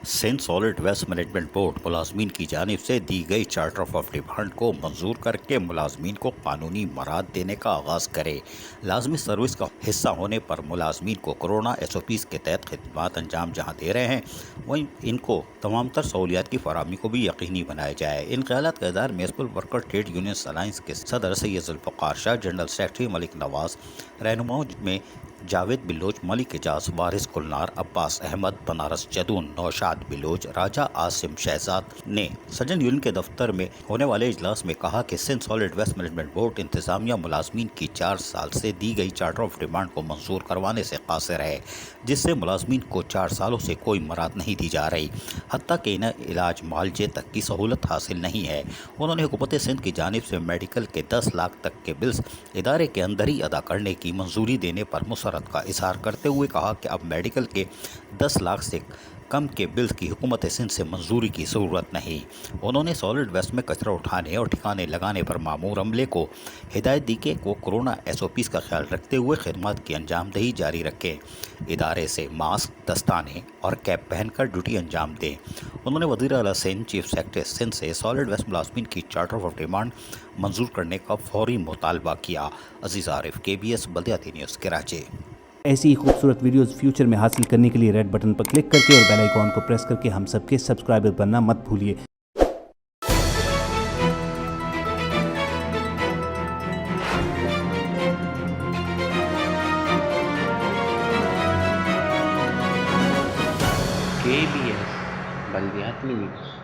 Sindh solid waste management board मुलाजमीन की जानिब से दी गई चार्टर ऑफ डिमांड को मंजूर करके मुलाजमीन को कानूनी मराद देने का आगाज़ करे। लाजमी सर्विस का हिस्सा होने पर मुलाजमीन को कोरोना SOPs के तहत खिदमत अंजाम जहाँ दे रहे हैं वहीं इनको तमाम तर सहूलियात की फराहमी को भी यकीनी बनाया जाए। इन ख्यालात का इज़हार municipal worker trade union alliance के सदर सैयद जुल्फ़िकार शाह, जनरल सेक्रेटरी मलिक नवाज, रहनुमाओं में जावेद बिलोच, मलिक एजाज, वारिस कुलनार, अब्बास अहमद, बनारस जदून, नौशाद बिलोच, राजा आसिम शहजाद ने सजन यूनियन के दफ्तर में होने वाले इजलास में कहा कि Sindh solid waste management board इंतजामिया मुलाजमीन की 4 साल से दी गई चार्टर ऑफ डिमांड को मंजूर करवाने से कासिर है, जिससे मुलाजमीन को 4 सालों से कोई मराद नहीं दी जा रही, हत्ता कि इन्हें इलाज मालजे तक की सहूलत हासिल नहीं है। उन्होंने हुकूमत सिंध की जानिब से मेडिकल के 10 लाख तक के बिल्स इदारे के अंदर ही अदा करने की मंजूरी देने पर मुसरत का इजहार करते हुए कहा कि अब मेडिकल के 10 लाख से कम के बिल्स की हुकूमत सिंध से मंजूरी की ज़रूरत नहीं। उन्होंने सॉलिड वेस्ट में कचरा उठाने और ठिकाने लगाने पर मामूर अमले को हिदायत दी कि वो कोरोना SOPs का ख्याल रखते हुए खिदमत की अंजामदही जारी रखें, इदारे से मास्क, दस्ताने और कैप पहनकर ड्यूटी अंजाम दें। उन्होंने वज़ीर आला सिंध, चीफ सेक्रेटरी सिंध से सॉलिड वेस्ट मुलाजमीन की चार्टर ऑफ डिमांड मंजूर करने का फौरी मुतालबा किया। अजीज़ आरिफ, KBS बल्दियाती न्यूज़, कराची। ऐसी ही खूबसूरत वीडियोस फ्यूचर में हासिल करने के लिए रेड बटन पर क्लिक करके और बेल आइकॉन को प्रेस करके हम सबके सब्सक्राइबर बनना मत भूलिए। KBS बल्दियाती न्यूज़।